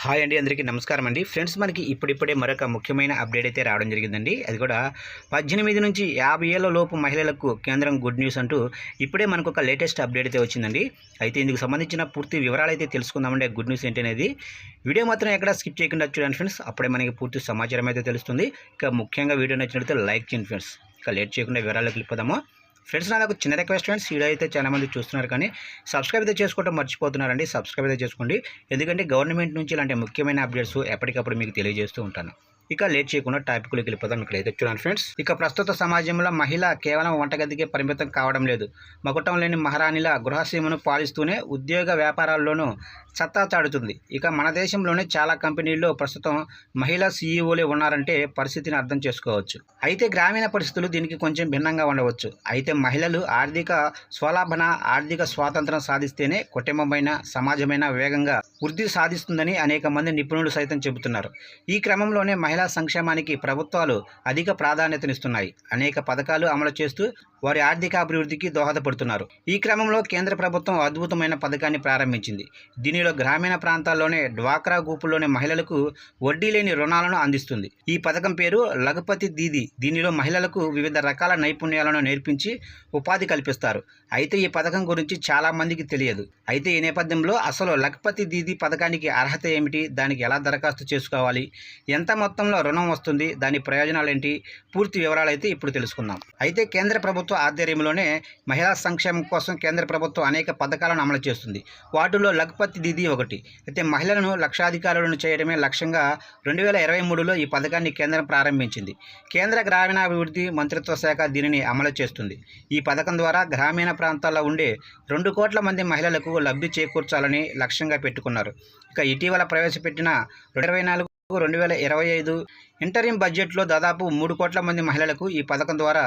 Hi అండి, అందరికీ నమస్కారం అండి. ఫ్రెండ్స్, మనకి ఇప్పుడిప్పుడే మరొక ముఖ్యమైన అప్డేట్ అయితే రావడం జరిగిందండి. అది కూడా 18 నుంచి 50 ఏళ్ల లోపు మహిళలకు కేంద్రం గుడ్ న్యూస్ అంటూ ఇప్పుడే మనకు ఒక లేటెస్ట్ అప్డేట్ అయితే వచ్చిందండి. అయితే ఇందుకు సంబంధించిన పూర్తి వివరాలు అయితే తెలుసుకుందామండి. గుడ్ న్యూస్ ఏంటి అనేది వీడియో మాత్రం ఎక్కడ స్కిప్ చేయకుండా చూడండి ఫ్రెండ్స్. అప్పుడే మనకి పూర్తి సమాచారం అయితే తెలుస్తుంది. ఇక ముఖ్యంగా వీడియో నచ్చినట్లయితే లైక్ చేయండి ఫ్రెండ్స్. ఇక లేట్ చేయకుండా వివరాలకు వెళ్ళిపోదాము. ఫ్రెండ్స్, నాకు చిన్న రిక్వెస్ట్ ఫ్రెండ్స్, వీడియో అయితే చాలామంది చూస్తున్నారు కానీ సబ్స్క్రైబ్ అయితే చేసుకోవడం మర్చిపోతున్నారండి. సబ్స్క్రైబ్ అయితే చేసుకోండి, ఎందుకంటే గవర్నమెంట్ నుంచి ఇలాంటి ముఖ్యమైన అప్డేట్స్ ఎప్పటికప్పుడు మీకు తెలియజేస్తూ ఉంటాను. ఇక లేట్ చేయకుండా టాపిక్లోకి వెళ్ళిపోతాం. ఇక్కడైతే చూడండి ఫ్రెండ్స్, ఇక ప్రస్తుత సమాజంలో మహిళ కేవలం వంటగదికే పరిమితం కావడం లేదు. మకుటం లేని మహారాణిల గృహసీమను పాలిస్తూనే ఉద్యోగ వ్యాపారాల్లోనూ సత్తా చాటుతుంది. ఇక మన దేశంలోనే చాలా కంపెనీల్లో ప్రస్తుతం మహిళా సీఈఓలే ఉన్నారంటే పరిస్థితిని అర్థం చేసుకోవచ్చు. అయితే గ్రామీణ పరిస్థితులు దీనికి కొంచెం భిన్నంగా ఉండవచ్చు. అయితే మహిళలు ఆర్థిక స్వలాభన, ఆర్థిక స్వాతంత్రం సాధిస్తేనే కుటుంబమైన, సమాజమైన వేగంగా వృద్ధి సాధిస్తుందని అనేక మంది నిపుణులు సైతం చెబుతున్నారు. ఈ క్రమంలోనే మహిళా సంక్షేమానికి ప్రభుత్వాలు అధిక ప్రాధాన్యతనిస్తున్నాయి. అనేక పథకాలు అమలు చేస్తూ వారి ఆర్థిక అభివృద్ధికి దోహదపడుతున్నారు. ఈ క్రమంలో కేంద్ర ప్రభుత్వం అద్భుతమైన పథకాన్ని ప్రారంభించింది. దీనిలో గ్రామీణ ప్రాంతాల్లోనే డ్వాక్రా గ్రూపుల్లోని మహిళలకు వడ్డీ లేని రుణాలను అందిస్తుంది. ఈ పథకం పేరు లఘుపతి దీదీ. దీనిలో మహిళలకు వివిధ రకాల నైపుణ్యాలను నేర్పించి ఉపాధి కల్పిస్తారు. అయితే ఈ పథకం గురించి చాలా మందికి తెలియదు. అయితే ఈ నేపథ్యంలో అసలు లఘుపతి దీదీ పథకానికి అర్హత ఏమిటి, దానికి ఎలా దరఖాస్తు చేసుకోవాలి, ఎంత మొత్తంలో రుణం వస్తుంది, దాని ప్రయోజనాలు ఏంటి, పూర్తి వివరాలు అయితే ఇప్పుడు తెలుసుకుందాం. అయితే కేంద్ర ప్రభుత్వ ఆధ్వర్యంలోనే మహిళా సంక్షేమం కోసం కేంద్ర ప్రభుత్వం అనేక పథకాలను అమలు చేస్తుంది. వాటిలో లఘుపతి దీదీ ఒకటి. అయితే మహిళలను లక్షాధికారులను చేయడమే లక్ష్యంగా 2023లో ఈ పథకాన్ని కేంద్రం ప్రారంభించింది. కేంద్ర గ్రామీణాభివృద్ధి మంత్రిత్వ శాఖ దీనిని అమలు చేస్తుంది. ఈ పథకం ద్వారా గ్రామీణ ప్రాంతాల్లో ఉండే 2 కోట్ల మంది మహిళలకు లబ్ధి చేకూర్చాలని లక్ష్యంగా పెట్టుకున్నారు. ఇక ఇటీవల ప్రవేశపెట్టిన 2024-2025 ఇంటరిం బడ్జెట్లో దాదాపు 3 కోట్ల మంది మహిళలకు ఈ పథకం ద్వారా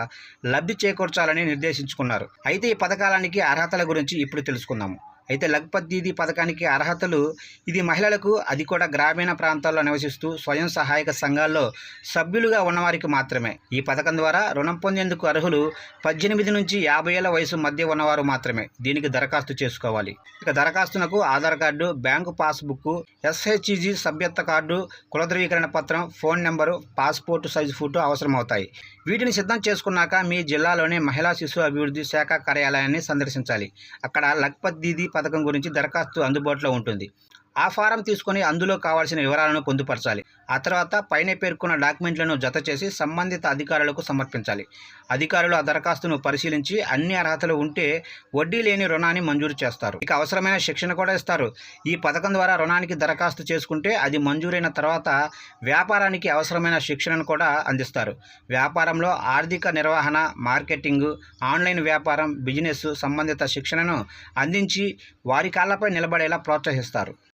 లబ్ధి చేకూర్చాలని నిర్దేశించుకున్నారు. అయితే ఈ పథకాలనికి అర్హతల గురించి ఇప్పుడు తెలుసుకుందాము. అయితే లఘుపతి దీదీ పథకానికి అర్హతలు, ఇది మహిళలకు, అది కూడా గ్రామీణ ప్రాంతాల్లో నివసిస్తూ స్వయం సహాయక సంఘాల్లో సభ్యులుగా ఉన్నవారికి మాత్రమే. ఈ పథకం ద్వారా రుణం పొందేందుకు అర్హులు 18 నుంచి 50 ఏళ్ల వయసు మధ్య ఉన్నవారు మాత్రమే దీనికి దరఖాస్తు చేసుకోవాలి. ఇక దరఖాస్తునకు Aadhaar card, bank passbook, SHG సభ్యత్వ కార్డు, కుల ధృవీకరణ పత్రం, phone number, passport size photo అవసరమవుతాయి. వీటిని సిద్ధం చేసుకున్నాక మీ జిల్లాలోని మహిళా శిశు అభివృద్ధి శాఖ కార్యాలయాన్ని సందర్శించాలి. అక్కడ లఘుపతి దీదీ పథకం గురించి దరఖాస్తు అందుబాటులో ఉంటుంది. ఆ ఫారం తీసుకొని అందులో కావాల్సిన వివరాలను పొందుపరచాలి. ఆ తర్వాత పైన పేర్కొన్న డాక్యుమెంట్లను జత చేసి సంబంధిత అధికారులకు సమర్పించాలి. అధికారులు ఆ దరఖాస్తును పరిశీలించి అన్ని అర్హతలు ఉంటే వడ్డీ లేని రుణాన్ని మంజూరు చేస్తారు. ఇక అవసరమైన శిక్షణ కూడా ఇస్తారు. ఈ పథకం ద్వారా రుణానికి దరఖాస్తు చేసుకుంటే అది మంజూరైన తర్వాత వ్యాపారానికి అవసరమైన శిక్షణను కూడా అందిస్తారు. వ్యాపారంలో ఆర్థిక నిర్వహణ, మార్కెటింగ్, ఆన్లైన్ వ్యాపారం, బిజినెస్ సంబంధిత శిక్షణను అందించి వారి కాళ్లపై నిలబడేలా ప్రోత్సహిస్తారు.